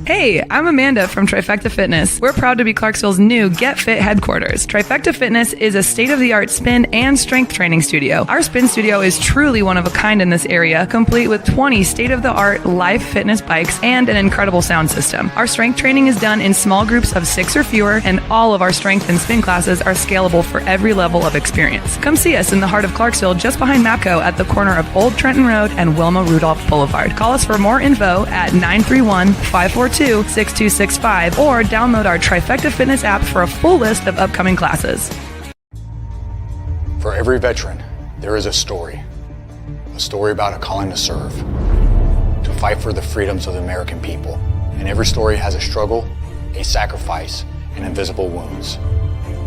Hey, I'm Amanda from Trifecta Fitness. We're proud to be Clarksville's new Get Fit headquarters. Trifecta Fitness is a state-of-the-art spin and strength training studio. Our spin studio is truly one of a kind in this area, complete with 20 state-of-the-art live fitness bikes and an incredible sound system. Our strength training is done in small groups of 6 or fewer, and all of our strength and spin classes are scalable for every level of experience. Come see us in the heart of Clarksville, just behind MAPCO at the corner of Old Trenton Road and Wilma Rudolph Boulevard. Call us for more info at 931-542-6265 or download our Trifecta Fitness app for a full list of upcoming classes. For every veteran, there is a story about a calling to serve, to fight for the freedoms of the American people. And every story has a struggle, a sacrifice, and invisible wounds.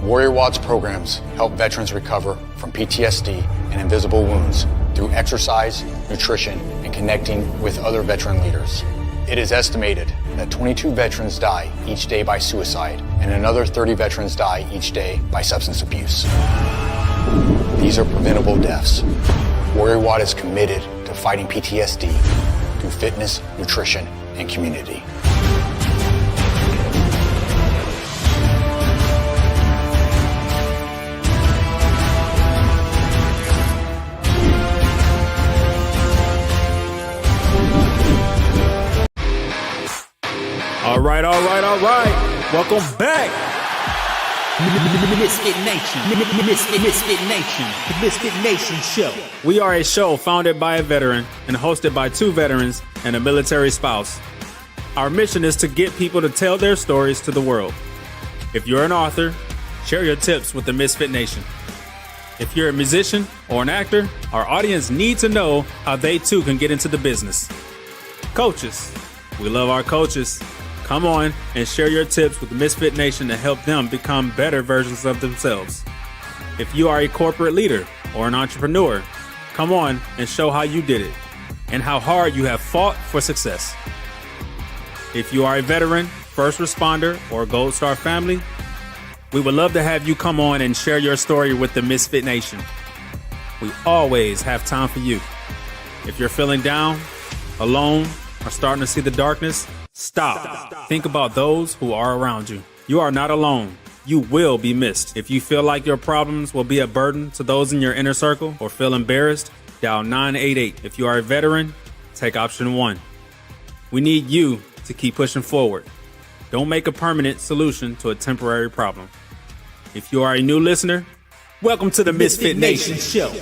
Warrior Watts programs help veterans recover from PTSD and invisible wounds through exercise, nutrition, and connecting with other veteran leaders. It is estimated that 22 veterans die each day by suicide, and another 30 veterans die each day by substance abuse. These are preventable deaths. Warrior Watt is committed to fighting PTSD through fitness, nutrition, and community. All right. Welcome back. MisFitNation, the MisFitNation show. We are a show founded by a veteran and hosted by 2 veterans and a military spouse. Our mission is to get people to tell their stories to the world. If you're an author, share your tips with the MisFitNation. If you're a musician or an actor, our audience needs to know how they too can get into the business. Coaches, we love our coaches. Come on and share your tips with the MisFitNation to help them become better versions of themselves. If you are a corporate leader or an entrepreneur, come on and show how you did it and how hard you have fought for success. If you are a veteran, first responder, or Gold Star family, we would love to have you come on and share your story with the MisFitNation. We always have time for you. If you're feeling down, alone, or starting to see the darkness, Stop. Think about those who are around you. You are not alone. You will be missed. If you feel like your problems will be a burden to those in your inner circle or feel embarrassed, dial 988. If you are a veteran, take option 1. We need you to keep pushing forward. Don't make a permanent solution to a temporary problem. If you are a new listener, welcome to the MisFitNation show.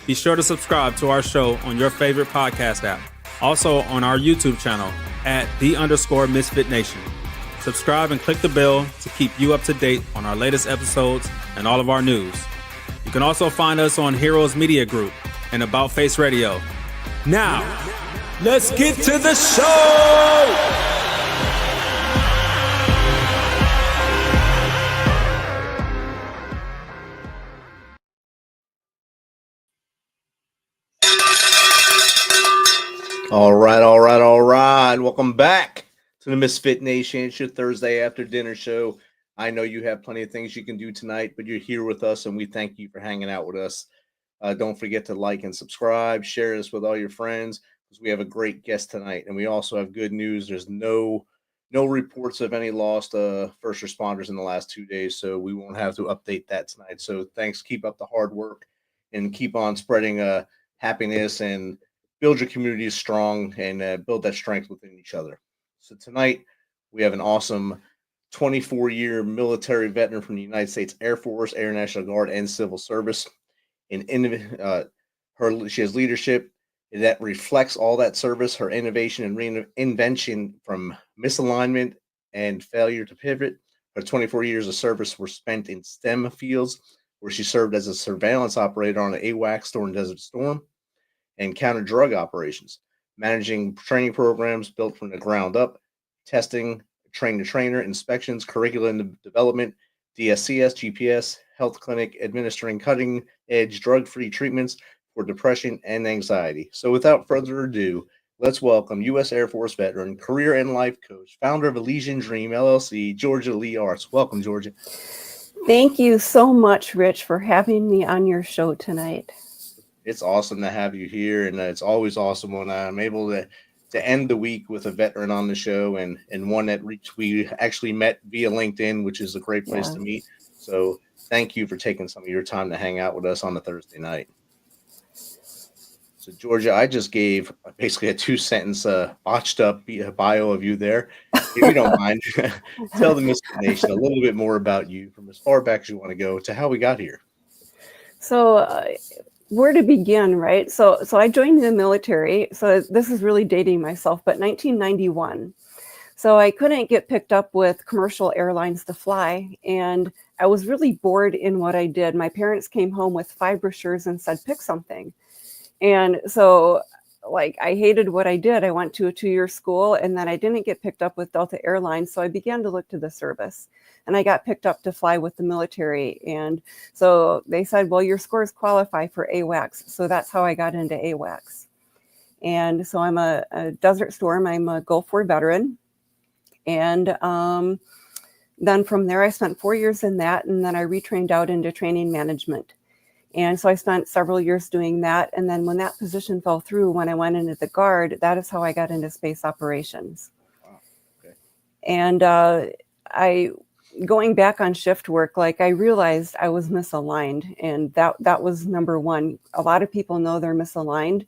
Be sure to subscribe to our show on your favorite podcast app. Also on our YouTube channel at @the_MisFitNation. Subscribe and click the bell to keep you up to date on our latest episodes and all of our news. You can also find us on Heroes Media Group and About Face Radio. Now, let's get to the show! All right. Welcome back to the MisFitNation. It's your Thursday after dinner show. I know you have plenty of things you can do tonight, but you're here with us, and we thank you for hanging out with us. Don't forget to like and subscribe. Share this with all your friends because we have a great guest tonight, and we also have good news. There's no reports of any lost first responders in the last 2 days, so we won't have to update that tonight. So thanks. Keep up the hard work and keep on spreading happiness and build your community strong and build that strength within each other. So tonight we have an awesome 24-year military veteran from the United States Air Force, Air National Guard, and Civil Service. She has leadership that reflects all that service, her innovation and reinvention from misalignment and failure to pivot. Her 24 years of service were spent in STEM fields, where she served as a surveillance operator on an AWACS during Desert Storm and counter-drug operations, managing training programs built from the ground up, testing, train-to-trainer, inspections, curriculum development, DSCS, GPS, health clinic, administering cutting-edge drug-free treatments for depression and anxiety. So without further ado, let's welcome U.S. Air Force veteran, career and life coach, founder of Elysian Dream LLC, Georgia Lee Arts. Welcome, Georgia. Thank you so much, Rich, for having me on your show tonight. It's awesome to have you here, and it's always awesome when I'm able to end the week with a veteran on the show, and one that we actually met via LinkedIn, which is a great place to meet. So thank you for taking some of your time to hang out with us on a Thursday night. So, Georgia, I just gave basically a 2-sentence botched up bio of you there. If you don't mind, tell the MisFit Nation a little bit more about you, from as far back as you want to go to how we got here. So where to begin, right? So I joined the military. So this is really dating myself, but 1991. So I couldn't get picked up with commercial airlines to fly. And I was really bored in what I did. My parents came home with 5 brochures and said, pick something. And so like I hated what I did. I went to a 2-year school, and then I didn't get picked up with Delta Airlines. So I began to look to the service, and I got picked up to fly with the military. And so they said, well, your scores qualify for AWACS. So that's how I got into AWACS. And so I'm a Desert Storm. I'm a Gulf War veteran. And then from there, I spent 4 years in that. And then I retrained out into training management. And so I spent several years doing that. And then when that position fell through, when I went into the Guard, that is how I got into space operations. Wow. Okay. And going back on shift work, like I realized I was misaligned. And that was number one. A lot of people know they're misaligned,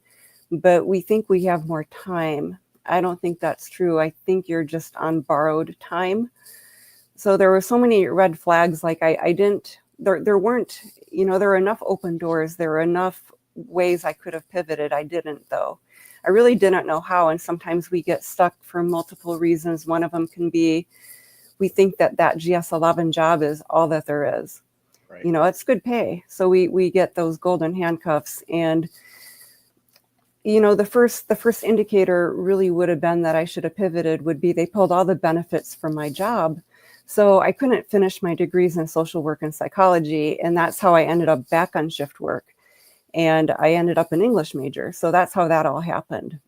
but we think we have more time. I don't think that's true. I think you're just on borrowed time. So there were so many red flags. Like there weren't, there were enough open doors. There were enough ways I could have pivoted. I didn't, though. I really didn't know how. And sometimes we get stuck for multiple reasons. One of them can be, we think that GS-11 job is all that there is. Right. It's good pay. So we get those golden handcuffs. And, the first indicator really would have been that I should have pivoted would be they pulled all the benefits from my job. So I couldn't finish my degrees in social work and psychology. And that's how I ended up back on shift work. And I ended up an English major. So that's how that all happened.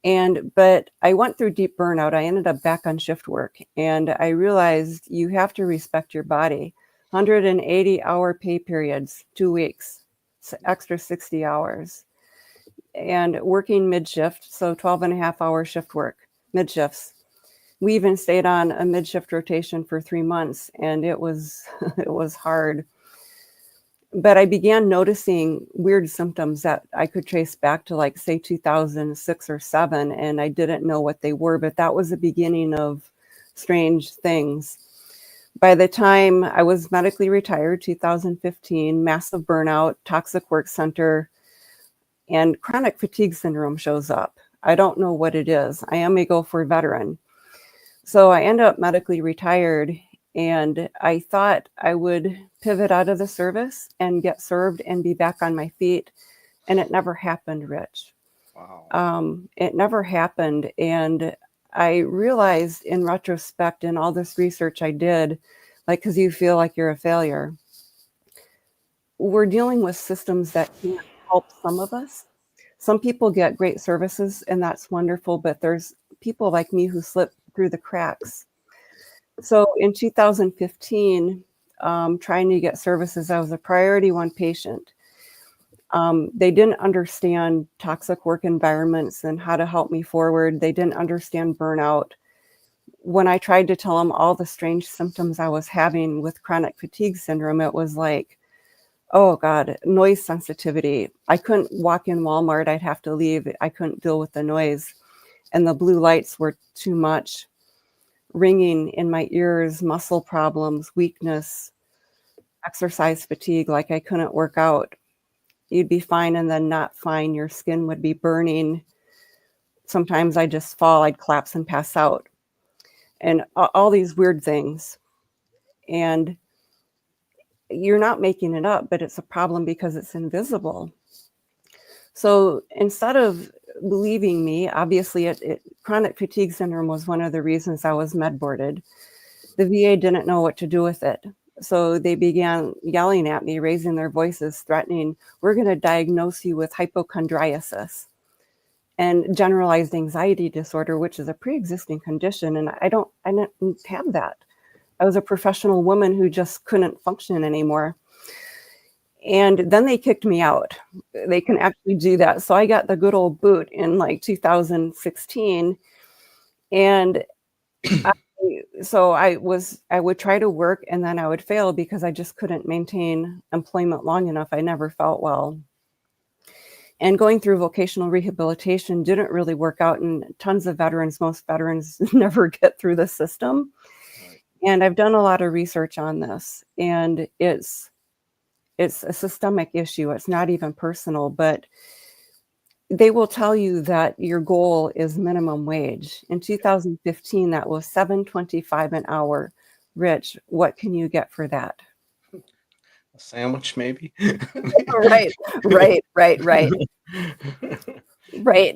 But I went through deep burnout. I ended up back on shift work. And I realized you have to respect your body. 180-hour pay periods, 2 weeks, extra 60 hours. And working mid-shift, so 12.5-hour shift work, mid-shifts. We even stayed on a mid-shift rotation for 3 months, and it was hard. But I began noticing weird symptoms that I could trace back to, like, say, 2006 or 7, and I didn't know what they were, but that was the beginning of strange things. By the time I was medically retired, 2015, massive burnout, toxic work center, and chronic fatigue syndrome shows up. I don't know what it is. I am a Gulf War veteran. So I ended up medically retired, and I thought I would pivot out of the service and get served and be back on my feet. And it never happened, Rich. Wow. It never happened. And I realized in retrospect, in all this research I did, like, because you feel like you're a failure, we're dealing with systems that can't help some of us. Some people get great services, and that's wonderful, but there's people like me who slip through the cracks. So in 2015, trying to get services, I was a priority 1 patient. They didn't understand toxic work environments and how to help me forward. They didn't understand burnout. When I tried to tell them all the strange symptoms I was having with chronic fatigue syndrome, it was like, oh God, noise sensitivity. I couldn't walk in Walmart. I'd have to leave. I couldn't deal with the noise. And the blue lights were too much. Ringing in my ears, muscle problems, weakness, exercise fatigue, like I couldn't work out. You'd be fine and then not fine. Your skin would be burning. Sometimes I'd just fall, I'd collapse and pass out. And all these weird things. And you're not making it up, but it's a problem because it's invisible. So instead of believing me, obviously chronic fatigue syndrome was one of the reasons I was med boarded. The VA didn't know what to do with it. So they began yelling at me, raising their voices, threatening, we're going to diagnose you with hypochondriasis and generalized anxiety disorder, which is a pre-existing condition. And I didn't have that. was a professional woman who just couldn't function anymore. And then they kicked me out. They can actually do that. So I got the good old boot in like 2016. And so I would try to work and then I would fail because I just couldn't maintain employment long enough. I never felt well. And going through vocational rehabilitation didn't really work out. And most veterans never get through the system. And I've done a lot of research on this, and it's a systemic issue. It's not even personal, but they will tell you that your goal is minimum wage. In 2015, that was $7.25 an hour. Rich, what can you get for that? A sandwich, maybe. Right.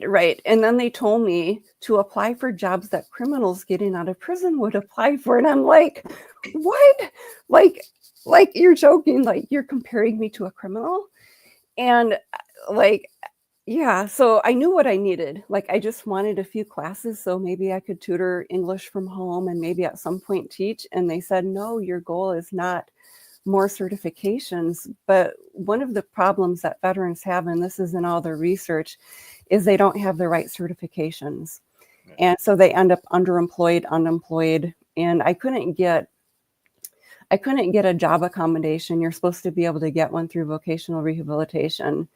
Right. And then they told me to apply for jobs that criminals getting out of prison would apply for. And I'm like, what? Like you're joking, like you're comparing me to a criminal? And like, yeah, so I knew what I needed. Like I just wanted a few classes so maybe I could tutor English from home and maybe at some point teach. And they said, no, your goal is not more certifications. But one of the problems that veterans have, and this is in all the research, is they don't have the right certifications. And so they end up underemployed, unemployed. And I couldn't get a job accommodation. You're supposed to be able to get one through vocational rehabilitation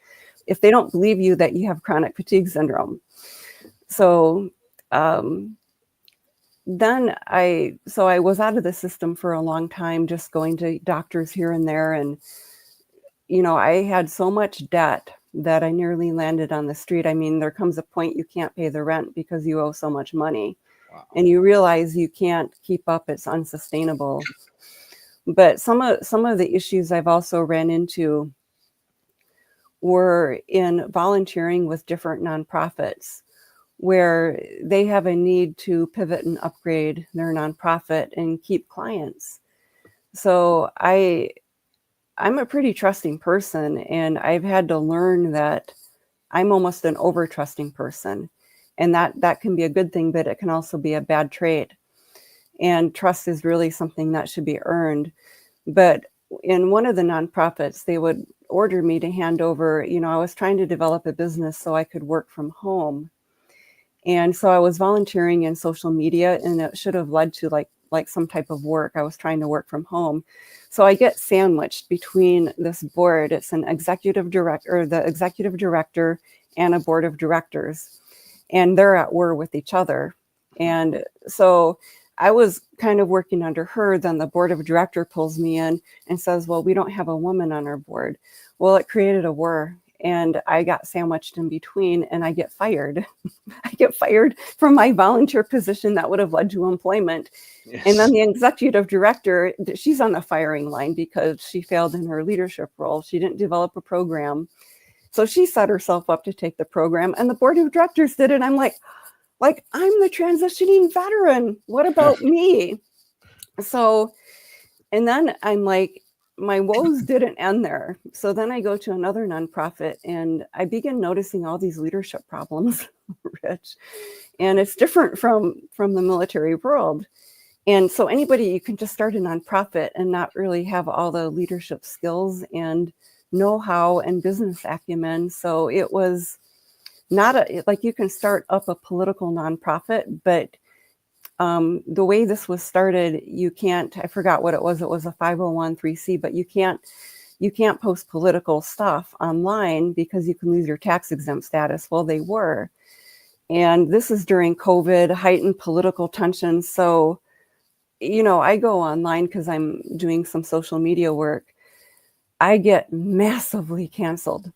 if they don't believe you that you have chronic fatigue syndrome. So then I was out of the system for a long time, just going to doctors here and there. And, I had so much debt that I nearly landed on the street. I mean, there comes a point you can't pay the rent because you owe so much money. Wow. And you realize you can't keep up. It's unsustainable. But some of the issues I've also ran into were in volunteering with different nonprofits where they have a need to pivot and upgrade their nonprofit and keep clients. So I'm a pretty trusting person, and I've had to learn that I'm almost an over-trusting person. And that can be a good thing, but it can also be a bad trait. And trust is really something that should be earned. But in one of the nonprofits, they would order me to hand over, I was trying to develop a business so I could work from home. And so I was volunteering in social media, and it should have led to like some type of work. I was trying to work from home. So I get sandwiched between this board. It's the executive director and a board of directors, and they're at war with each other. And so I was kind of working under her. Then the board of director pulls me in and says, well, we don't have a woman on our board. Well, it created a war, and I got sandwiched in between, and I get fired. I get fired from my volunteer position that would have led to employment. Yes. And then the executive director, she's on the firing line because she failed in her leadership role. She didn't develop a program. So she set herself up to take the program, and the board of directors did it. I'm like, I'm the transitioning veteran. What about me? So, and then I'm like, my woes didn't end there. So then I go to another nonprofit, and I begin noticing all these leadership problems, Rich. And it's different from the military world. And so you can just start a nonprofit and not really have all the leadership skills and know-how and business acumen. So it was not you can start up a political nonprofit, but the way this was started, you can't, I forgot what it was. It was a 501(c), but you can't post political stuff online because you can lose your tax exempt status. Well, they were. And this is during COVID, heightened political tension. So, I go online because I'm doing some social media work. I get massively canceled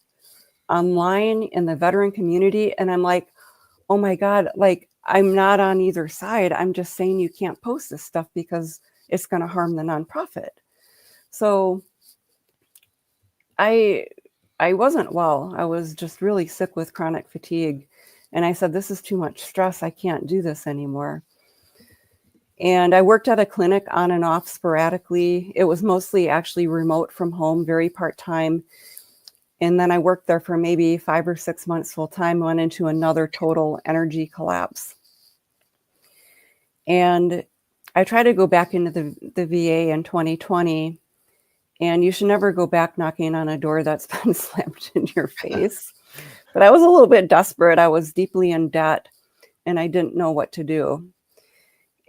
online in the veteran community. And I'm like, oh my God, I'm not on either side. I'm just saying you can't post this stuff because it's going to harm the nonprofit. So I wasn't well. I was just really sick with chronic fatigue. And I said, this is too much stress. I can't do this anymore. And I worked at a clinic on and off sporadically. It was mostly actually remote from home, very part-time. And then I worked there for maybe 5 or 6 months full time, went into another total energy collapse. And I tried to go back into the VA in 2020, and you should never go back knocking on a door that's been slammed in your face. But I was a little bit desperate. I was deeply in debt, and I didn't know what to do.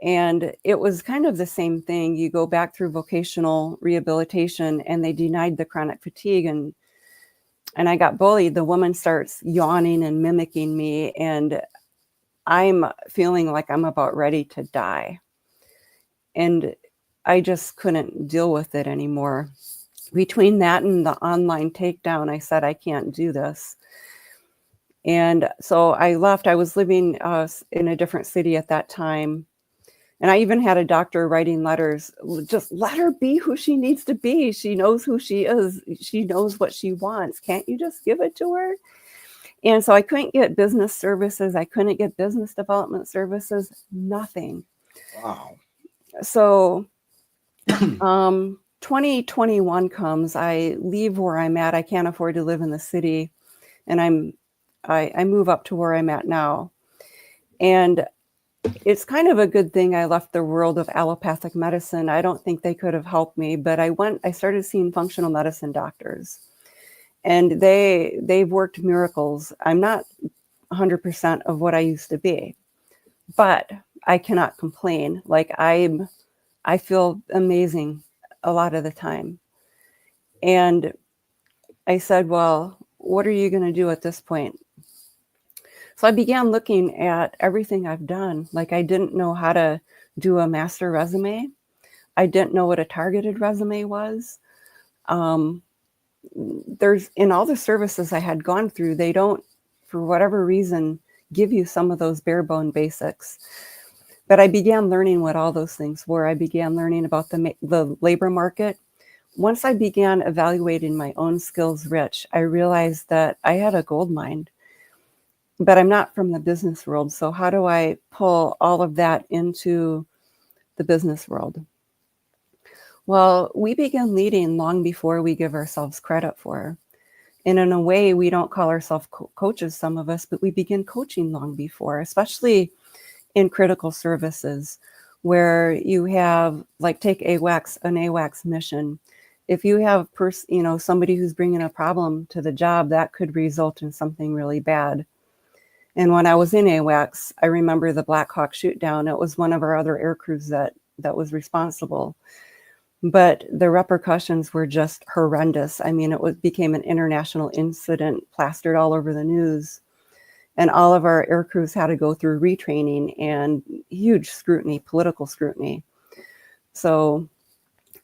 And it was kind of the same thing. You go back through vocational rehabilitation, and they denied the chronic fatigue, and I got bullied. The woman starts yawning and mimicking me, and I'm feeling like I'm about ready to die. And I just couldn't deal with it anymore. Between that and the online takedown, I said, I can't do this. And so I left. I was living in a different city at that time. And I even had a doctor writing letters, just let her be who she needs to be. She knows who she is. She knows what she wants. Can't you just give it to her? And so I couldn't get business services. I couldn't get business development services, nothing. Wow. So 2021 comes, I leave where I'm at. I can't afford to live in the city. And I move up to where I'm at now. And it's kind of a good thing I left the world of allopathic medicine. I don't think they could have helped me, but I started seeing functional medicine doctors, and they've worked miracles. I'm not 100% of what I used to be, but I cannot complain. Like I feel amazing a lot of the time. And I said, well, what are you going to do at this point? So I began looking at everything I've done. Like I didn't know how to do a master resume. I didn't know what a targeted resume was. There's in all the services I had gone through, they don't, for whatever reason, give you some of those bare bone basics. But I began learning what all those things were. I began learning about the labor market. Once I began evaluating my own skills, Rich, I realized that I had a gold mine. But I'm not from the business world. So how do I pull all of that into the business world? Well, we begin leading long before we give ourselves credit for. And in a way, we don't call ourselves coaches, some of us, but we begin coaching long before, especially in critical services where you have, like, take an AWACS mission. If you have somebody who's bringing a problem to the job, that could result in something really bad. And when I was in AWACS, I remember the Black Hawk shoot down. It was one of our other air crews that was responsible. But the repercussions were just horrendous. I mean, became an international incident, plastered all over the news. And all of our air crews had to go through retraining and huge scrutiny, political scrutiny. So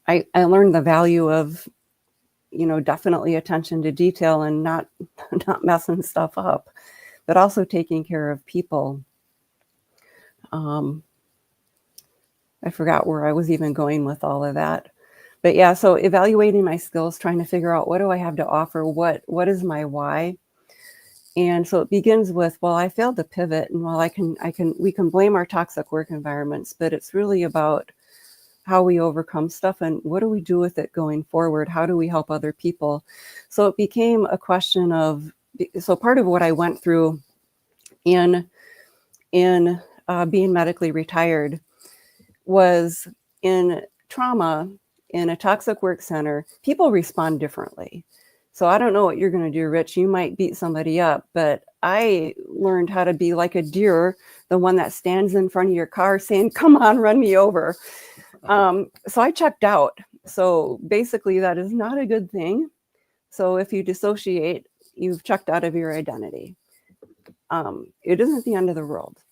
I learned the value of, definitely attention to detail and not messing stuff up, but also taking care of people. I forgot where I was even going with all of that. But yeah, so evaluating my skills, trying to figure out what do I have to offer? What is my why? And so it begins with, well, I failed to pivot, and we can blame our toxic work environments, but it's really about how we overcome stuff and what do we do with it going forward? How do we help other people? So it became a question of, so part of what I went through in being medically retired was in trauma. In a toxic work center, people respond differently. So I don't know what you're going to do, Rich. You might beat somebody up, but I learned how to be like a deer, the one that stands in front of your car saying, come on, run me over. So I checked out. So basically that is not a good thing. So if you dissociate, you've checked out of your identity. It isn't the end of the world.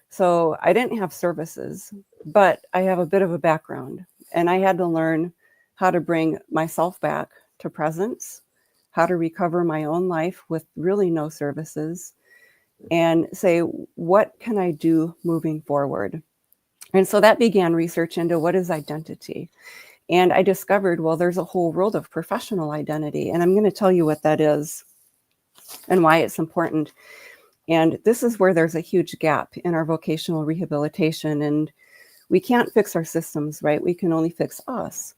So I didn't have services, but I have a bit of a background, and I had to learn how to bring myself back to presence, how to recover my own life with really no services, and say, what can I do moving forward? And so that began research into what is identity. And I discovered, well, there's a whole world of professional identity, and I'm going to tell you what that is and why it's important. And this is where there's a huge gap in our vocational rehabilitation, and we can't fix our systems, right? We can only fix us.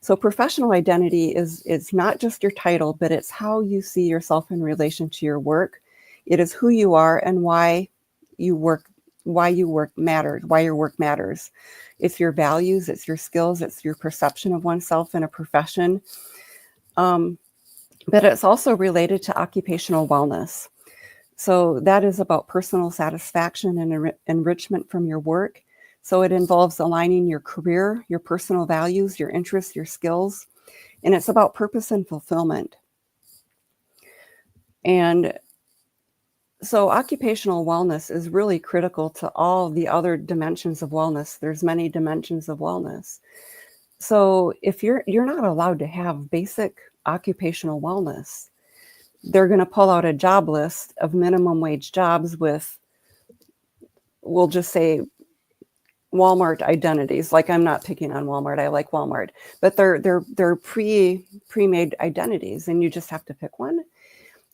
So professional identity is not just your title, but it's how you see yourself in relation to your work. It is who you are and why you work why you work matters, why your work matters. It's your values, it's your skills, it's your perception of oneself in a profession. But it's also related to occupational wellness. So that is about personal satisfaction and enrichment from your work. So it involves aligning your career, your personal values, your interests, your skills, and it's about purpose and fulfillment. And so occupational wellness is really critical to all the other dimensions of wellness. There's many dimensions of wellness. So if you're not allowed to have basic occupational wellness, they're going to pull out a job list of minimum wage jobs with, we'll just say, Walmart identities. Like, I'm not picking on Walmart. I like Walmart, but they're pre-made identities, and you just have to pick one.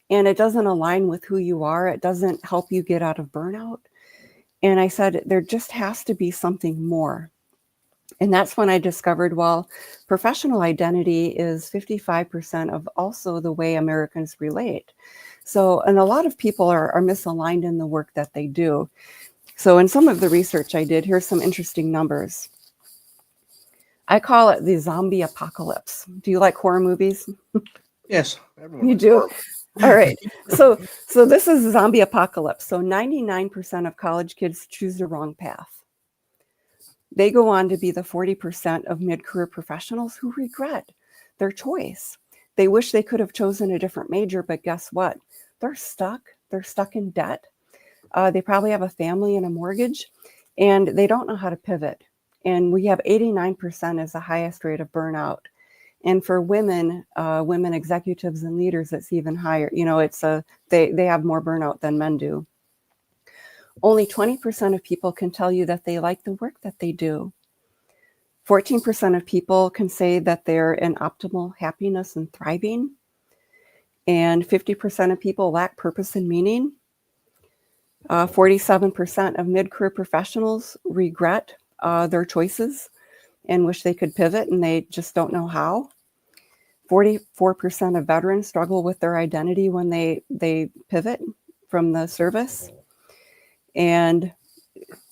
And it doesn't align with who you are. It doesn't help you get out of burnout. And I said, there just has to be something more. And that's when I discovered, well, professional identity is 55% of also the way Americans relate. So, and a lot of people are misaligned in the work that they do. So in some of the research I did, here's some interesting numbers. I call it the zombie apocalypse. Do you like horror movies? Yes. You do? All right. So this is the zombie apocalypse. So 99% of college kids choose the wrong path. They go on to be the 40% of mid-career professionals who regret their choice. They wish they could have chosen a different major, but guess what? They're stuck. They're stuck in debt. They probably have a family and a mortgage, and they don't know how to pivot. And we have 89% as the highest rate of burnout. And for women executives and leaders, it's even higher. You know, they have more burnout than men do. Only 20% of people can tell you that they like the work that they do. 14% of people can say that they're in optimal happiness and thriving. And 50% of people lack purpose and meaning. 47% of mid-career professionals regret their choices and wish they could pivot, and they just don't know how. 44% of veterans struggle with their identity when they pivot from the service. And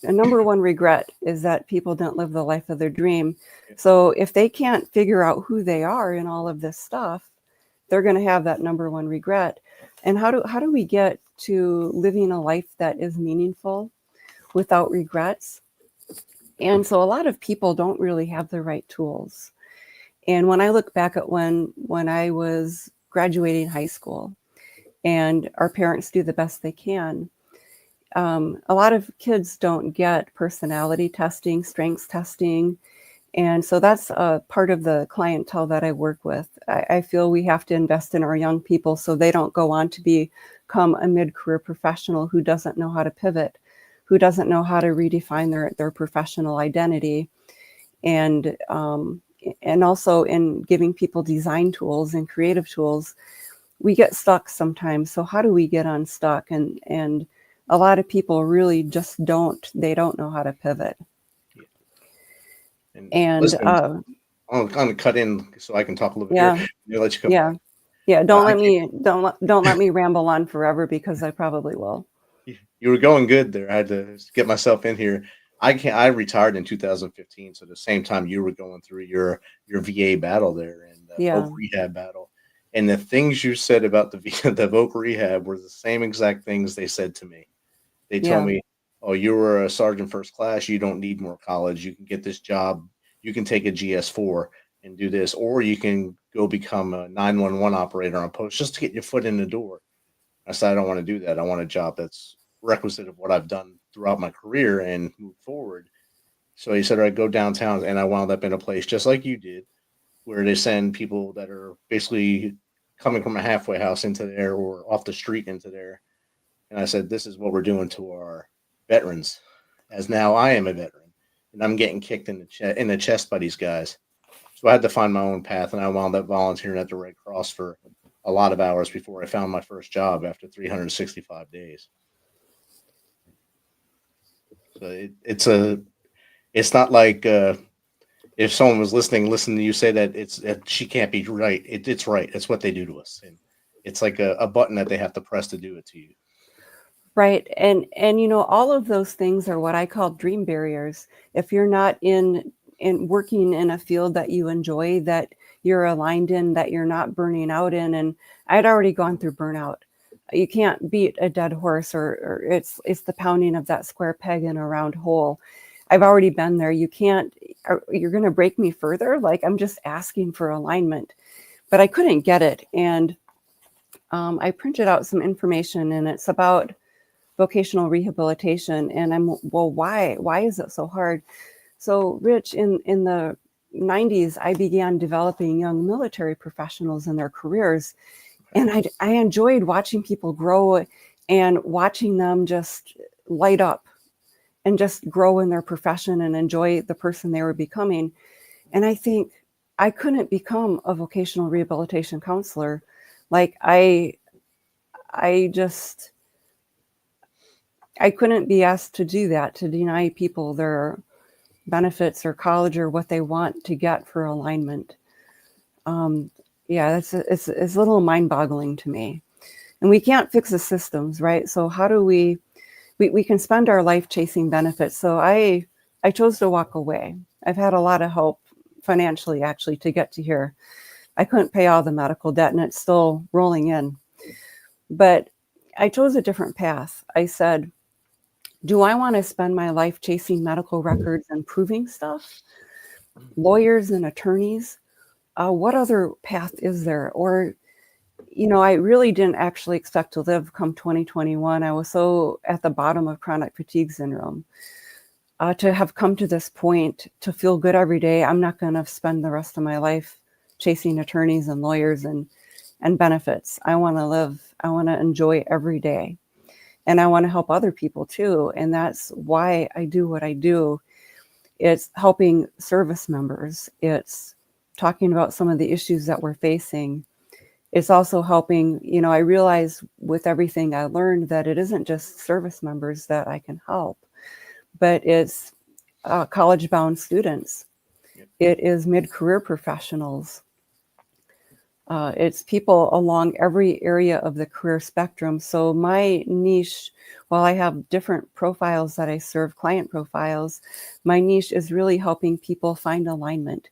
the number one regret is that people don't live the life of their dream. So if they can't figure out who they are in all of this stuff, they're going to have that number one regret. And how do we get to living a life that is meaningful without regrets? And so a lot of people don't really have the right tools. And when I look back at when I was graduating high school, and our parents do the best they can, a lot of kids don't get personality testing, strengths testing. And so that's a part of the clientele that I work with. I feel we have to invest in our young people so they don't go on to become a mid-career professional who doesn't know how to pivot, who doesn't know how to redefine their professional identity. And also in giving people design tools and creative tools, we get stuck sometimes. So how do we get unstuck? And a lot of people really just don't know how to pivot. And listen, I'm gonna cut in so I can talk a little bit. Yeah, Here. Let you come yeah, back. yeah. Don't let me ramble on forever, because I probably will. You were going good there. I had to get myself in here. I retired in 2015, so the same time you were going through your VA battle there and voc rehab battle. And the things you said about the voc rehab were the same exact things they said to me. They told me, "Oh, you were a sergeant first class. You don't need more college. You can get this job. You can take a GS4 and do this, or you can go become a 911 operator on post just to get your foot in the door." I said, "I don't want to do that. I want a job that's requisite of what I've done throughout my career and move forward." So he said, "All right, go downtown." And I wound up in a place just like you did, where they send people that are basically coming from a halfway house into there or off the street into there. And I said, "This is what we're doing to our veterans," as now I am a veteran and I'm getting kicked in the chest by these guys. So I had to find my own path, and I wound up volunteering at the Red Cross for a lot of hours before I found my first job after 365 days. So it's not like if someone was listening to you say that she can't be right. It's right. It's what they do to us, and it's like a button that they have to press to do it to you. Right. And all of those things are what I call dream barriers. If you're not in working in a field that you enjoy, that you're aligned in, that you're not burning out in, and I'd already gone through burnout. You can't beat a dead horse, or it's the pounding of that square peg in a round hole. I've already been there. You're going to break me further. Like, I'm just asking for alignment, but I couldn't get it. And I printed out some information, and it's about vocational rehabilitation. And why is it so hard? So Rich, in the 90s, I began developing young military professionals in their careers. And I enjoyed watching people grow and watching them just light up and just grow in their profession and enjoy the person they were becoming. And I think I couldn't become a vocational rehabilitation counselor. Like, I couldn't be asked to do that, to deny people their benefits or college or what they want to get for alignment. It's a little mind-boggling to me. And we can't fix the systems, right? So how do we can spend our life chasing benefits. So I chose to walk away. I've had a lot of help financially, actually, to get to here. I couldn't pay all the medical debt, and it's still rolling in. But I chose a different path. I said, do I want to spend my life chasing medical records and proving stuff? Lawyers and attorneys? What other path is there? Or, I really didn't actually expect to live come 2021. I was so at the bottom of chronic fatigue syndrome. To have come to this point, to feel good every day, I'm not going to spend the rest of my life chasing attorneys and lawyers and benefits. I want to live. I want to enjoy every day. And I want to help other people too. And that's why I do what I do. It's helping service members. It's talking about some of the issues that we're facing. It's also helping, I realize with everything I learned that it isn't just service members that I can help, but it's college-bound students. It is mid-career professionals. It's people along every area of the career spectrum. So my niche, while I have different profiles that I serve, client profiles, my niche is really helping people find alignment.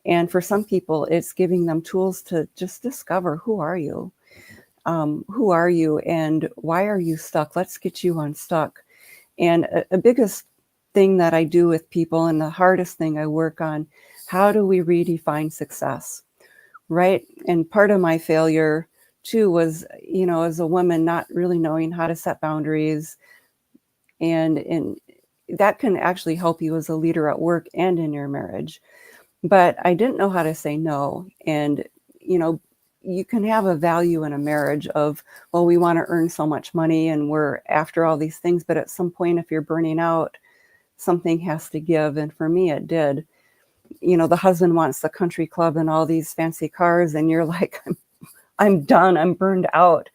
And for some people, it's giving them tools to just discover, who are you? Who are you and why are you stuck? Let's get you unstuck. And a biggest thing that I do with people, and the hardest thing I work on, how do we redefine success? Right. And part of my failure too was, as a woman, not really knowing how to set boundaries. And that can actually help you as a leader at work and in your marriage. But I didn't know how to say no. And, you can have a value in a marriage of, well, we want to earn so much money and we're after all these things. But at some point, if you're burning out, something has to give. And for me, it did. The husband wants the country club and all these fancy cars, and you're like, I'm done. I'm burned out.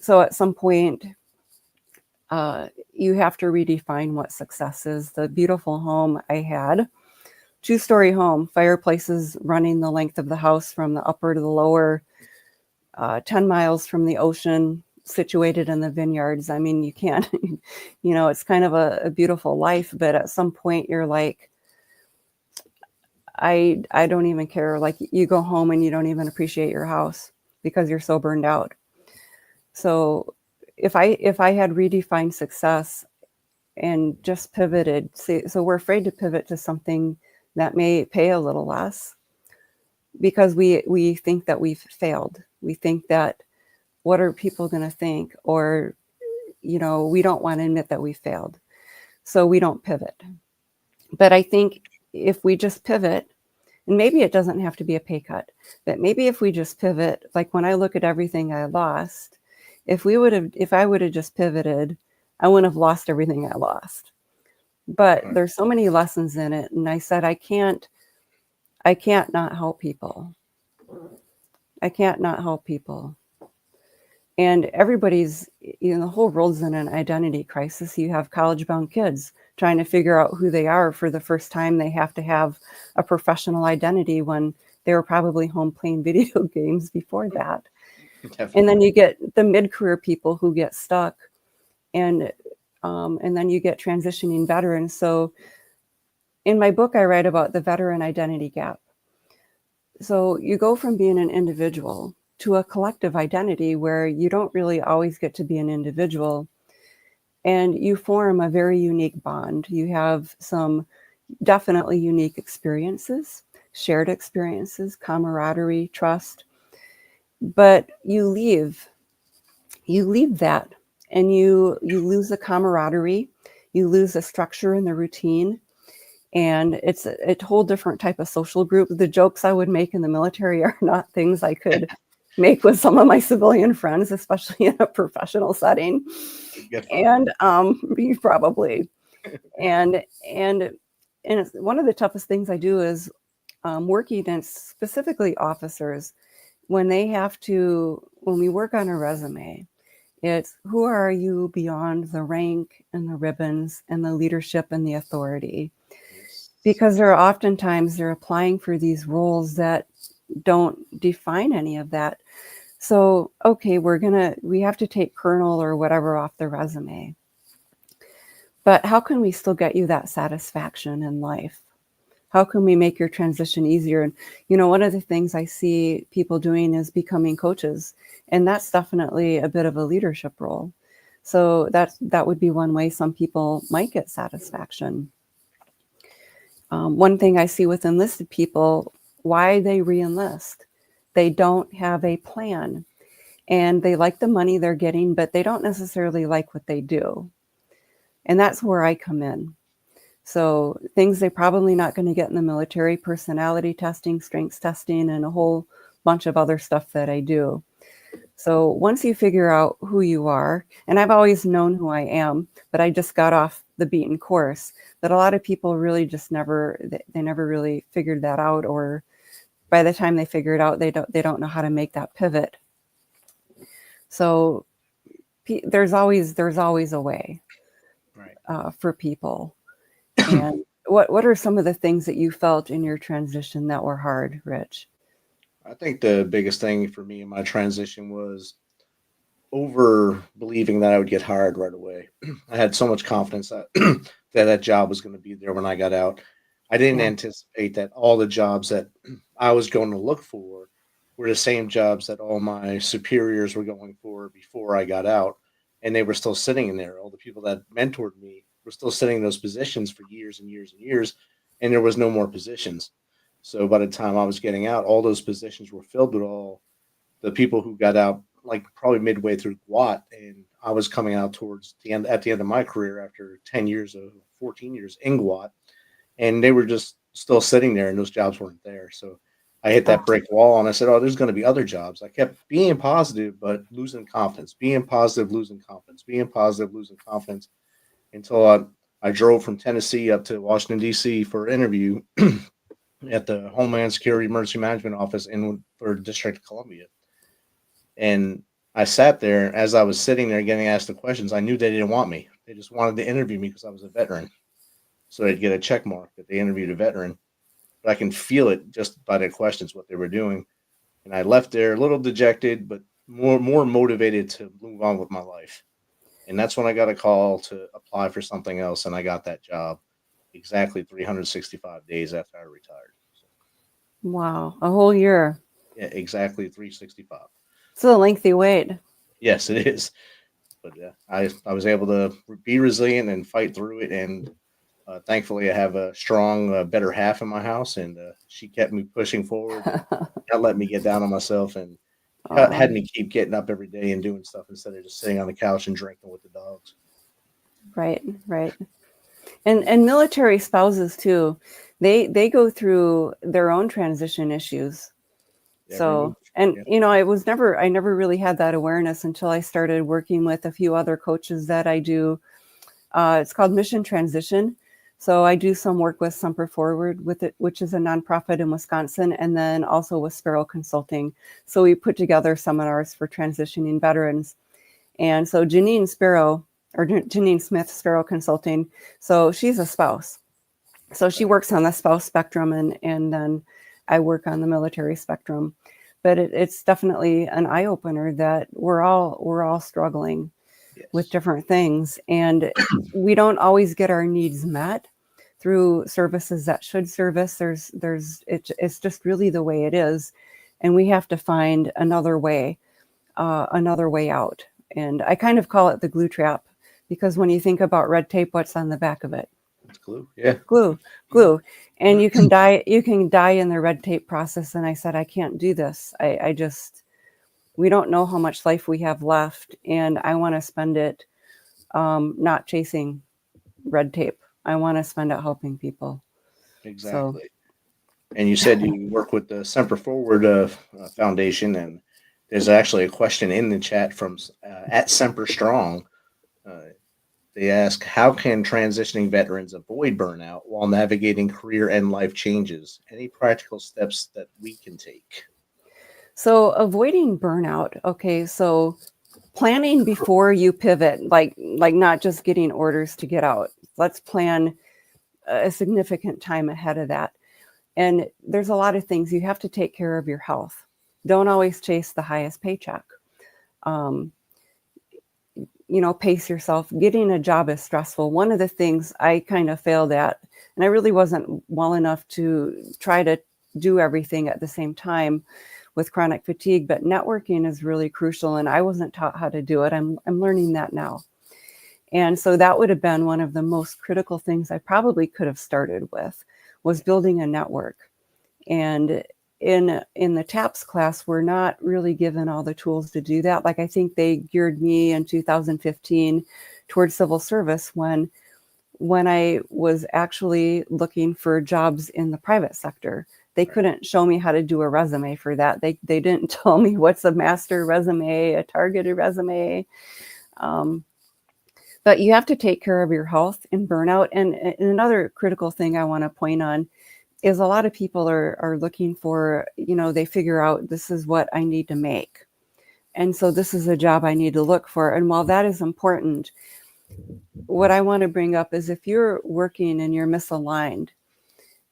So at some point, you have to redefine what success is. The beautiful home I had, 2-story home, fireplaces running the length of the house from the upper to the lower, 10 miles from the ocean, situated in the vineyards. I mean, you can't, it's kind of a beautiful life, but at some point you're like, I don't even care. Like, you go home and you don't even appreciate your house because you're so burned out. So if I had redefined success and just pivoted, so we're afraid to pivot to something that may pay a little less because we think that we've failed. We think that, what are people going to think? Or, we don't want to admit that we failed. So we don't pivot. But I think if we just pivot, and maybe it doesn't have to be a pay cut, but maybe if we just pivot, like when I look at everything I lost, if I would have just pivoted, I wouldn't have lost everything I lost. But there's so many lessons in it. And I said, I can't not help people. I can't not help people. And everybody's, the whole world's in an identity crisis. You have college-bound kids trying to figure out who they are for the first time. They have to have a professional identity when they were probably home playing video games before that. Definitely. And then you get the mid-career people who get stuck and then you get transitioning veterans. So in my book, I write about the veteran identity gap. So you go from being an individual to a collective identity where you don't really always get to be an individual, and you form a very unique bond. You have some definitely unique experiences, shared experiences, camaraderie, trust, but you leave that, and you lose the camaraderie, you lose the structure and the routine, and it's a whole different type of social group. The jokes I would make in the military are not things I could make with some of my civilian friends, especially in a professional setting. And you probably, and it's one of the toughest things I do is working against specifically officers when we work on a resume. It's who are you beyond the rank and the ribbons and the leadership and the authority? Because there are oftentimes they're applying for these roles that don't define any of that. So, okay, we have to take colonel or whatever off the resume. But how can we still get you that satisfaction in life? How can we make your transition easier? And, one of the things I see people doing is becoming coaches. And that's definitely a bit of a leadership role. So that would be one way some people might get satisfaction. One thing I see with enlisted people, why they re-enlist. They don't have a plan, and they like the money they're getting, but they don't necessarily like what they do. And that's where I come in. So things they're probably not going to get in the military: personality testing, strengths testing, and a whole bunch of other stuff that I do. So once you figure out who you are, and I've always known who I am, but I just got off the beaten course, that a lot of people really just never really figured that out, or by the time they figure it out, they don't know how to make that pivot. So there's always a way, right, for people. And what are some of the things that you felt in your transition that were hard, Rich? I think the biggest thing for me in my transition was over believing that I would get hired right away. I had so much confidence that that job was going to be there when I got out. I didn't anticipate that all the jobs that I was going to look for were the same jobs that all my superiors were going for before I got out. And they were still sitting in there. All the people that mentored me were still sitting in those positions for years and years and years. And there was no more positions. So by the time I was getting out, all those positions were filled with all the people who got out, like probably midway through GWAT. And I was coming out towards the end, at the end of my career after 14 years in GWAT. And they were just still sitting there and those jobs weren't there. So I hit that brick wall and I said, there's going to be other jobs. I kept being positive, but losing confidence, being positive, losing confidence, being positive, losing confidence, until I drove from Tennessee up to Washington, D.C. for an interview at the Homeland Security Emergency Management Office for District of Columbia. And I sat there. As I was sitting there getting asked the questions, I knew they didn't want me. They just wanted to interview me because I was a veteran. So they'd get a check mark that they interviewed a veteran. But I can feel it just by their questions, what they were doing. And I left there a little dejected, but more motivated to move on with my life. And that's when I got a call to apply for something else. And I got that job exactly 365 days after I retired. Wow. A whole year. Yeah, exactly 365. It's a lengthy wait. Yes, it is. But I was able to be resilient and fight through it. And thankfully, I have a strong, better half in my house. And she kept me pushing forward. Not let me get down on myself, and had me keep getting up every day and doing stuff instead of just sitting on the couch and drinking with the dogs. Right. And military spouses too, they go through their own transition issues. So, and I never really had that awareness until I started working with a few other coaches that I do. It's called Mission Transition. So I do some work with Semper Forward with it, which is a nonprofit in Wisconsin, and then also with Sparrow Consulting. So we put together seminars for transitioning veterans. And so Janine Smith, Sparrow Consulting. So she's a spouse. So she works on the spouse spectrum, and then I work on the military spectrum. But it's definitely an eye opener that we're all struggling. with different things. And we don't always get our needs met through services that should service. It's just really the way it is. And we have to find another way out. And I kind of call it the glue trap, because when you think about red tape, what's on the back of it? It's glue. Yeah. Glue. And you can die in the red tape process. And I said, I can't do this. We don't know how much life we have left. And I want to spend it not chasing red tape. I want to spend it helping people. Exactly. So. And you said you work with the Semper Forward Foundation, and there's actually a question in the chat from at Semper Strong. They ask, how can transitioning veterans avoid burnout while navigating career and life changes? Any practical steps that we can take? So avoiding burnout. Okay, so planning before you pivot, like not just getting orders to get out. Let's plan a significant time ahead of that. And there's a lot of things. You have to take care of your health. Don't always chase the highest paycheck. Pace yourself. Getting a job is stressful. One of the things I kind of failed at, and I really wasn't well enough to try to do everything at the same time with chronic fatigue, but networking is really crucial, and I wasn't taught how to do it. I'm learning that now. And so that would have been one of the most critical things I probably could have started with, was building a network. And in the TAPS class, we're not really given all the tools to do that. Like, I think they geared me in 2015 towards civil service when I was actually looking for jobs in the private sector. They couldn't show me how to do a resume for that. They didn't tell me what's a master resume, a targeted resume. But you have to take care of your health in burnout. And another critical thing I want to point on is a lot of people are looking for, they figure out, this is what I need to make. And so this is a job I need to look for. And while that is important, what I want to bring up is, if you're working and you're misaligned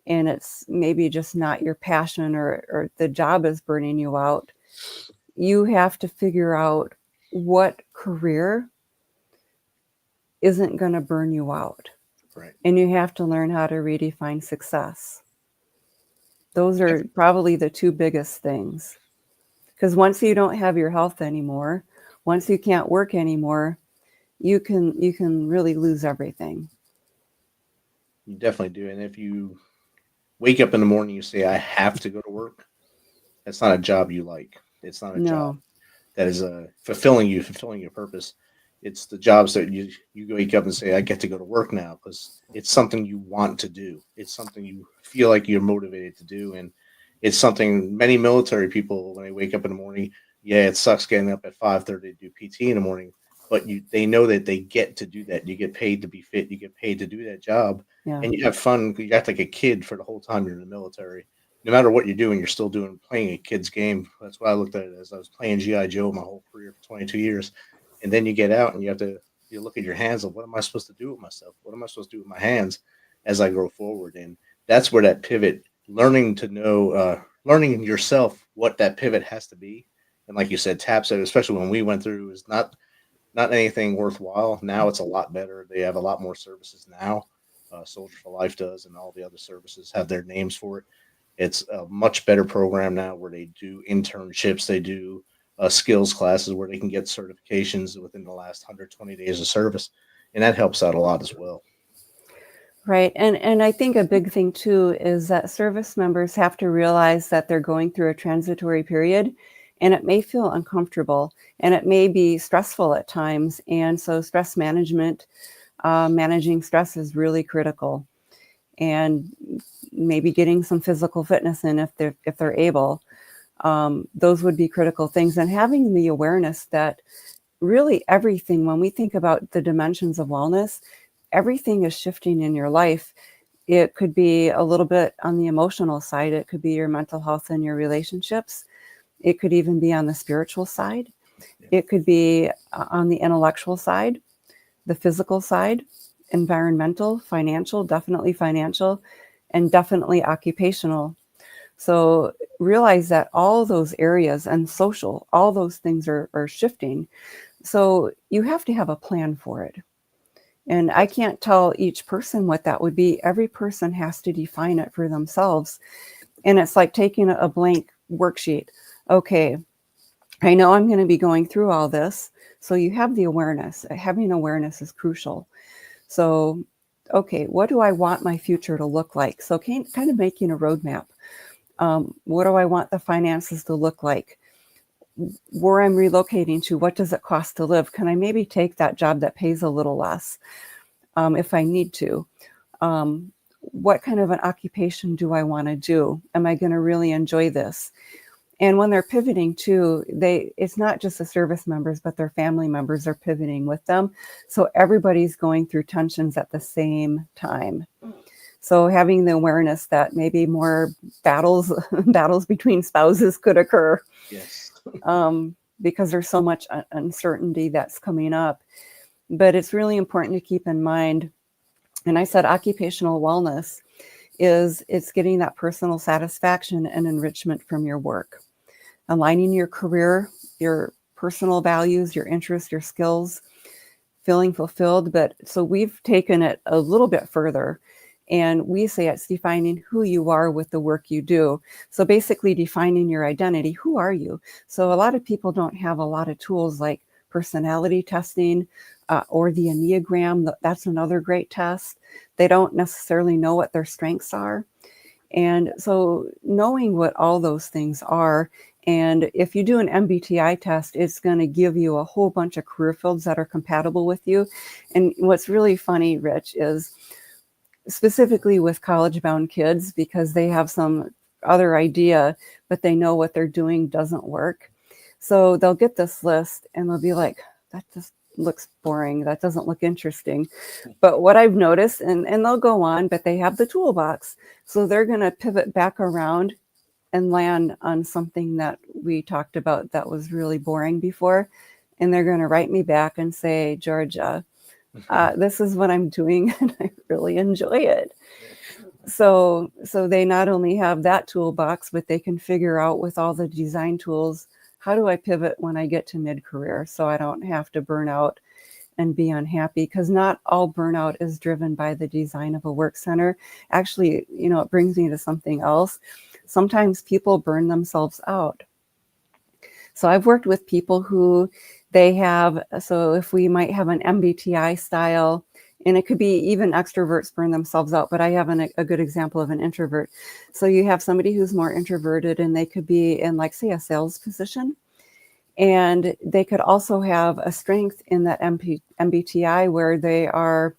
and it's maybe just not your passion, or the job is burning you out, you have to figure out what career isn't going to burn you out. Right. And you have to learn how to redefine success. Those are probably the two biggest things. Because once you don't have your health anymore, once you can't work anymore, you can really lose everything. You definitely do. And if you wake up in the morning, you say, I have to go to work, that's not a job you like. It's not a job that is fulfilling your purpose. It's the jobs that you wake up and say, I get to go to work now, because it's something you want to do. It's something you feel like you're motivated to do. And it's something many military people, when they wake up in the morning, it sucks getting up at 5:30 to do PT in the morning, but they know that they get to do that. You get paid to be fit. You get paid to do that job. Yeah. And you have fun. You act like a kid for the whole time you're in the military. No matter what you're doing, you're still playing a kid's game. That's why I looked at it as I was playing G.I. Joe my whole career for 22 years. And then you get out and you look at your hands, like, what am I supposed to do with myself? What am I supposed to do with my hands as I grow forward? And that's where that pivot, learning yourself what that pivot has to be. And like you said, TAPS, especially when we went through, is not anything worthwhile. Now it's a lot better. They have a lot more services now. Soldier for Life does, and all the other services have their names for it. It's a much better program now, where they do internships. They do skills classes where they can get certifications within the last 120 days of service. And that helps out a lot as well. Right. And I think a big thing too is that service members have to realize that they're going through a transitory period, and it may feel uncomfortable and it may be stressful at times. And so stress management, managing stress is really critical, and maybe getting some physical fitness in if they're able. Those would be critical things. And having the awareness that really everything, when we think about the dimensions of wellness, everything is shifting in your life. It could be a little bit on the emotional side. It could be your mental health and your relationships. It could even be on the spiritual side. It could be on the intellectual side, the physical side, environmental, financial, and definitely occupational. So realize that all those areas, and social, all those things are shifting. So you have to have a plan for it. And I can't tell each person what that would be. Every person has to define it for themselves. And it's like taking a blank worksheet. Okay, I know I'm going to be going through all this. So you have the awareness. Having awareness is crucial. So, okay, what do I want my future to look like? So kind of making a roadmap. What do I want the finances to look like? Where I'm relocating to, what does it cost to live? Can I maybe take that job that pays a little less if I need to? What kind of an occupation do I want to do? Am I going to really enjoy this? And when they're pivoting too, it's not just the service members, but their family members are pivoting with them. So everybody's going through tensions at the same time. So having the awareness that maybe more battles between spouses could occur. Yes. Because there's so much uncertainty that's coming up. But it's really important to keep in mind, and I said occupational wellness it's getting that personal satisfaction and enrichment from your work. Aligning your career, your personal values, your interests, your skills, feeling fulfilled. But so we've taken it a little bit further, and we say it's defining who you are with the work you do. So basically defining your identity. Who are you? So a lot of people don't have a lot of tools like personality testing or the Enneagram. That's another great test. They don't necessarily know what their strengths are. And so knowing what all those things are, and if you do an MBTI test, it's going to give you a whole bunch of career fields that are compatible with you. And what's really funny, Rich, is specifically with college-bound kids, because they have some other idea, but they know what they're doing doesn't work. So they'll get this list and they'll be like, that just looks boring. That doesn't look interesting. But what I've noticed, and they'll go on, but they have the toolbox. So they're going to pivot back around and land on something that we talked about that was really boring before. And they're going to write me back and say, Georgia, this is what I'm doing and I really enjoy it. So they not only have that toolbox, but they can figure out with all the design tools, how do I pivot when I get to mid-career so I don't have to burn out and be unhappy? Because not all burnout is driven by the design of a work center. Actually, it brings me to something else. Sometimes people burn themselves out. So I've worked with people who so if we might have an MBTI style, and it could be even extroverts burn themselves out, but I have a good example of an introvert. So you have somebody who's more introverted and they could be in, like, say, a sales position. And they could also have a strength in that MBTI where they are,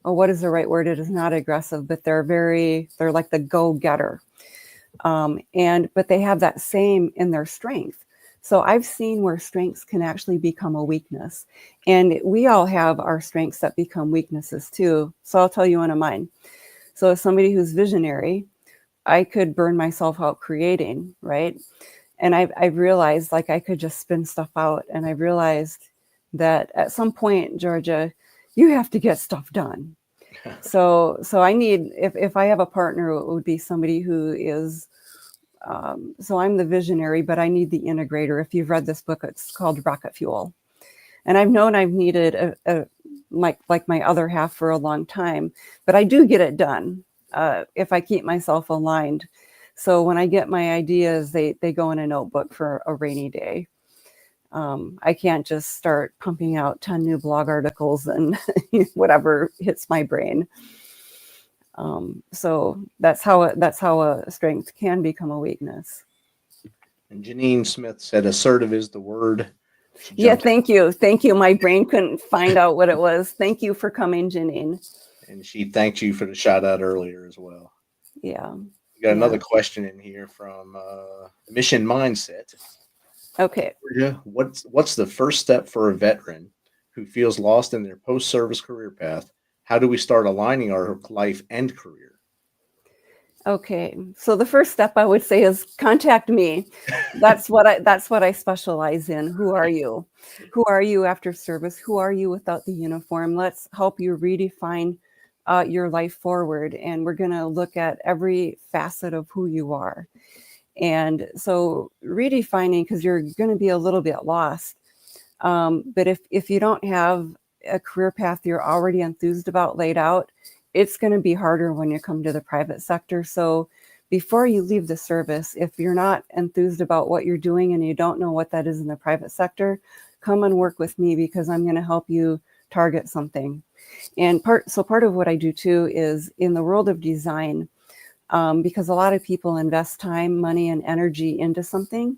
what is the right word? It is not aggressive, but they're like the go-getter. But they have that same in their strength. So I've seen where strengths can actually become a weakness. And we all have our strengths that become weaknesses too. So I'll tell you one of mine. So as somebody who's visionary, I could burn myself out creating, right? And I've realized, like, I could just spin stuff out. And I realized that at some point, Georgia, you have to get stuff done. So I need, if I have a partner, it would be somebody who is, so I'm the visionary, but I need the integrator. If you've read this book, it's called Rocket Fuel. And I've known I've needed like my other half for a long time, but I do get it done if I keep myself aligned. So when I get my ideas, they go in a notebook for a rainy day. I can't just start pumping out 10 new blog articles and whatever hits my brain. So that's how a strength can become a weakness. And Janine Smith said, assertive is the word. Yeah, thank you. My brain couldn't find out what it was. Thank you for coming, Janine. And she thanked you for the shout out earlier as well. Yeah. We got another question in here from Mission Mindset. Okay. What's the first step for a veteran who feels lost in their post-service career path? How do we start aligning our life and career? Okay. So the first step I would say is contact me. That's what I specialize in. Who are you? Who are you after service? Who are you without the uniform? Let's help you redefine your life forward. And we're going to look at every facet of who you are. And so redefining, because you're going to be a little bit lost. But if you don't have a career path you're already enthused about laid out, it's going to be harder when you come to the private sector. So before you leave the service, if you're not enthused about what you're doing and you don't know what that is in the private sector, come and work with me, because I'm going to help you target something. And part of what I do too is in the world of design, because a lot of people invest time, money, and energy into something.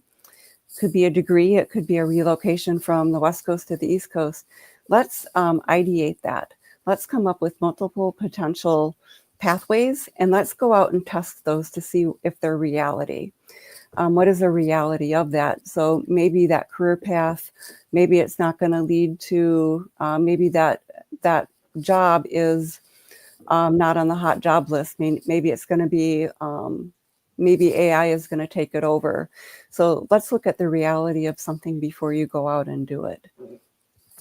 Could be a degree, it could be a relocation from the West Coast to the East Coast. Let's ideate that. Let's come up with multiple potential pathways, and let's go out and test those to see if they're reality. What is the reality of that? So maybe that career path, maybe it's not going to lead to, maybe that job is not on the hot job list. Maybe it's going to be, maybe AI is going to take it over. So let's look at the reality of something before you go out and do it.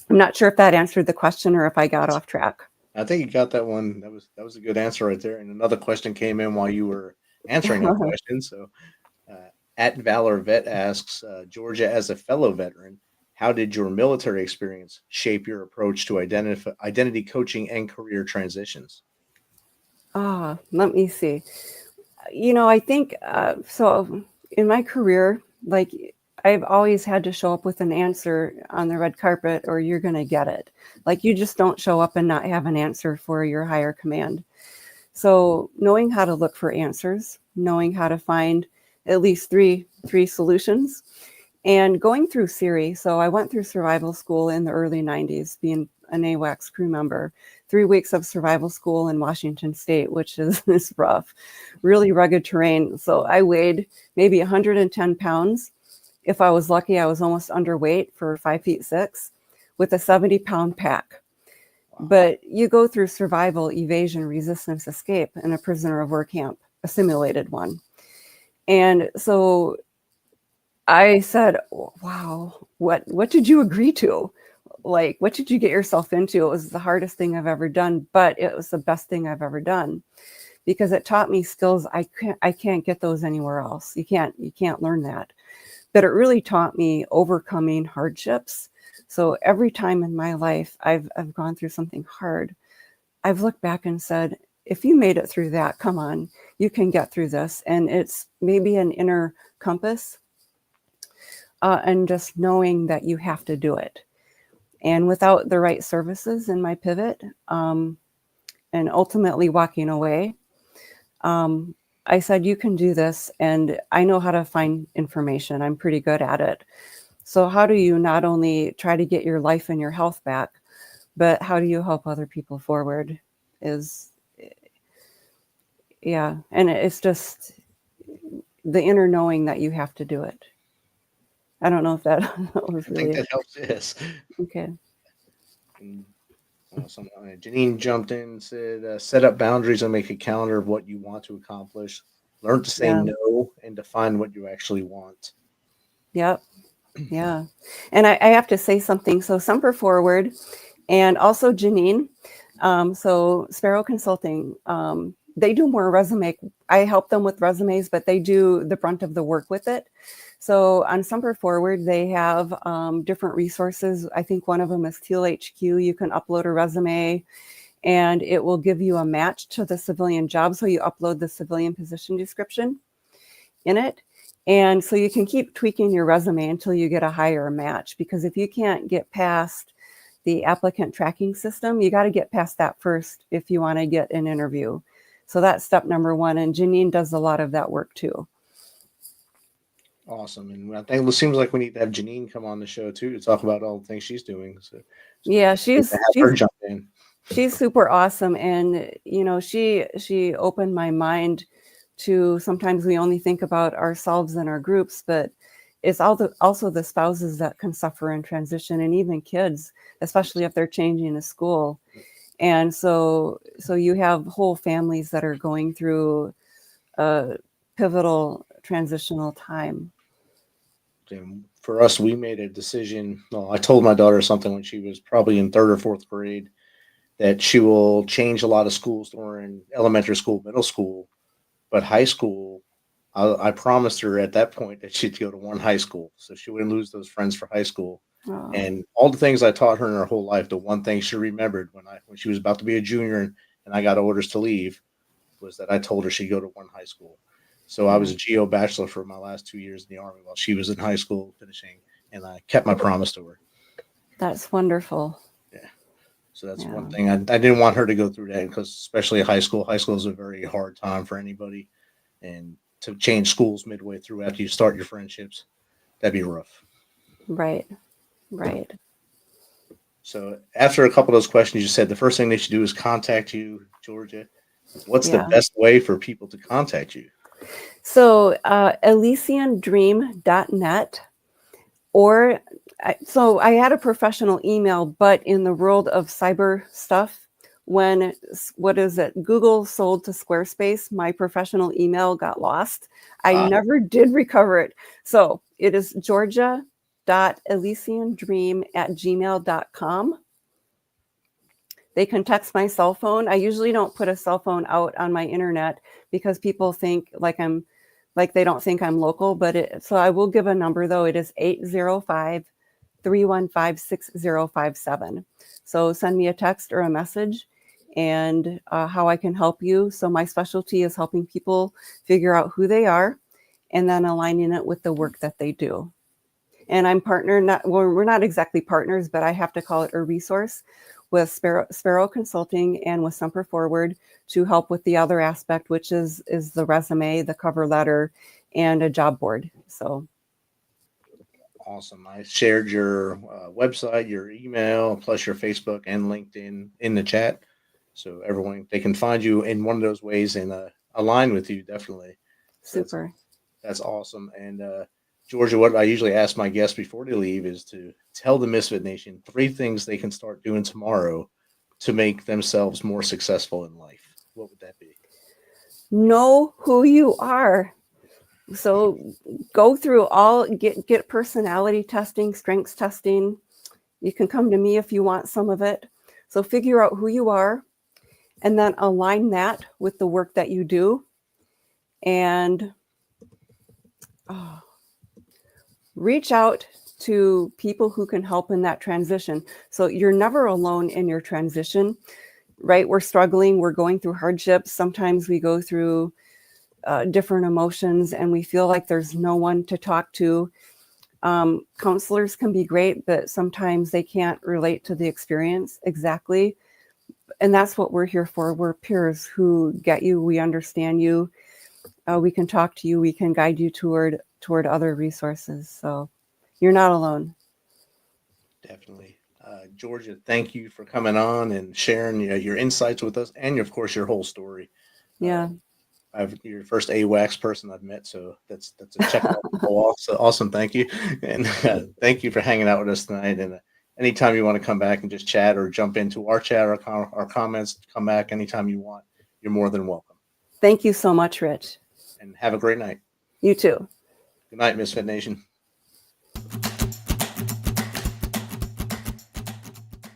I'm not sure if that answered the question or if I got off track. I think you got that one. That was a good answer right there. And another question came in while you were answering that question. So at Valor Vet asks, Georgia, as a fellow veteran, how did your military experience shape your approach to identity coaching and career transitions? Let me see. I think, so in my career, like I've always had to show up with an answer on the red carpet or you're going to get it. Like you just don't show up and not have an answer for your higher command. So knowing how to look for answers, knowing how to find at least three solutions, and going through Siri. So I went through survival school in the early 90s, being an AWACS crew member, 3 weeks of survival school in Washington State, which is rough, really rugged terrain. So I weighed maybe 110 pounds. If I was lucky, I was almost underweight for 5'6" with a 70-pound pack. But you go through survival, evasion, resistance, escape in a prisoner of war camp, a simulated one. And so I said, wow, what did you agree to? Like, what did you get yourself into? It was the hardest thing I've ever done, but it was the best thing I've ever done because it taught me skills I can't get those anywhere else. You can't learn that. But it really taught me overcoming hardships. So every time in my life I've gone through something hard, I've looked back and said, if you made it through that, come on, you can get through this. And it's maybe an inner compass and just knowing that you have to do it. And without the right services in my pivot and ultimately walking away, I said, you can do this. And I know how to find information. I'm pretty good at it. So how do you not only try to get your life and your health back, but how do you help other people forward yeah. And it's just the inner knowing that you have to do it. I don't know if that was really. I think that helps. Yes. Okay. Janine jumped in and said, set up boundaries and make a calendar of what you want to accomplish. Learn to say no and define what you actually want. Yep. Yeah. And I have to say something. So Semper Forward and also Janine. So Sparrow Consulting, they do more resume. I help them with resumes, but they do the brunt of the work with it. So on Semper Forward, they have different resources. I think one of them is Teal HQ. You can upload a resume and it will give you a match to the civilian job. So you upload the civilian position description in it. And so you can keep tweaking your resume until you get a higher match, because if you can't get past the applicant tracking system, you got to get past that first if you want to get an interview. So that's step number one. And Janine does a lot of that work too. Awesome. And I think it seems like we need to have Janine come on the show too to talk about all the things she's doing. So yeah, she's her jump in. She's super awesome. And, she opened my mind to sometimes we only think about ourselves and our groups, but it's also the spouses that can suffer in transition and even kids, especially if they're changing a school. And so you have whole families that are going through a pivotal transitional time. And for us, we made a decision. Well, I told my daughter something when she was probably in 3rd or 4th grade that she will change a lot of schools during elementary school, middle school, but high school, I promised her at that point that she'd go to one high school, so she wouldn't lose those friends for high school. Oh. And all the things I taught her in her whole life, the one thing she remembered when she was about to be a junior and I got orders to leave was that I told her she'd go to one high school. So I was a GO bachelor for my last 2 years in the Army while she was in high school finishing, and I kept my promise to her. That's wonderful. Yeah. So that's one thing. I didn't want her to go through that, because especially high school is a very hard time for anybody. And to change schools midway through after you start your friendships, that'd be rough. Right. Right. So after a couple of those questions, you said the first thing they should do is contact you, Georgia. What's the best way for people to contact you? So ElysianDream.net, or so I had a professional email, but in the world of cyber stuff, when Google sold to Squarespace, my professional email got lost. I never did recover it. So it is georgia.elysiandream@gmail.com. They can text my cell phone. I usually don't put a cell phone out on my internet because people think they don't think I'm local, but so I will give a number though. It is 805-315-6057. So send me a text or a message and how I can help you. So my specialty is helping people figure out who they are and then aligning it with the work that they do. And I'm we're not exactly partners, but I have to call it a resource with Sparrow Consulting and with Semper Forward to help with the other aspect, which is the resume, the cover letter, and a job board. So awesome. I shared your website, your email, plus your Facebook and LinkedIn in the chat. So everyone, they can find you in one of those ways and align with you, definitely. Super. That's awesome. And Georgia, what I usually ask my guests before they leave is to tell the Misfit Nation 3 things they can start doing tomorrow to make themselves more successful in life. What would that be? Know who you are. So go through get personality testing, strengths testing. You can come to me if you want some of it. So figure out who you are and then align that with the work that you do. And reach out to people who can help in that transition. So you're never alone in your transition, right? We're struggling, we're going through hardships. Sometimes we go through different emotions and we feel like there's no one to talk to. Counselors can be great, but sometimes they can't relate to the experience exactly. And that's what we're here for. We're peers who get you, we understand you. We can talk to you, we can guide you toward other resources. So you're not alone. Definitely. Georgia, thank you for coming on and sharing your insights with us and of course your whole story. Yeah. You're the first AWACS person I've met, so that's a check off the wall. So awesome. Thank you. And thank you for hanging out with us tonight. And anytime you want to come back and just chat or jump into our chat or our comments, come back anytime you want. You're more than welcome. Thank you so much, Rich. And have a great night. You too. Good night, Misfit Nation.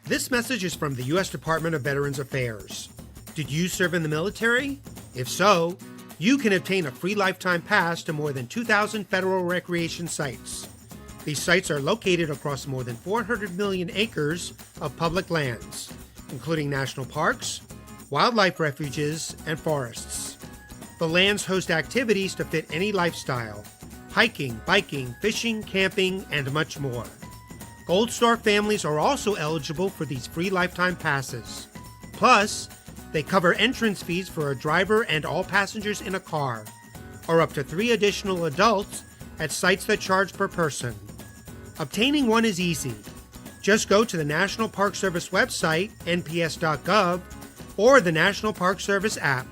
This message is from the U.S. Department of Veterans Affairs. Did you serve in the military? If so, you can obtain a free lifetime pass to more than 2,000 federal recreation sites. These sites are located across more than 400 million acres of public lands, including national parks, wildlife refuges, and forests. The lands host activities to fit any lifestyle: hiking, biking, fishing, camping, and much more. Gold Star families are also eligible for these free lifetime passes. Plus, they cover entrance fees for a driver and all passengers in a car, or up to 3 additional adults at sites that charge per person. Obtaining one is easy. Just go to the National Park Service website, nps.gov, or the National Park Service app.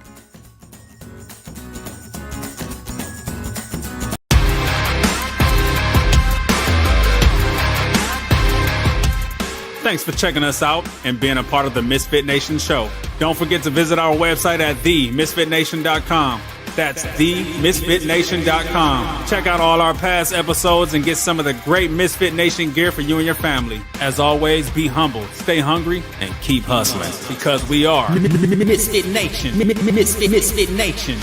Thanks for checking us out and being a part of the Misfit Nation show. Don't forget to visit our website at themisfitnation.com. That's themisfitnation.com. Check out all our past episodes and get some of the great Misfit Nation gear for you and your family. As always, be humble, stay hungry, and keep hustling because we are Misfit Nation. Misfit Nation.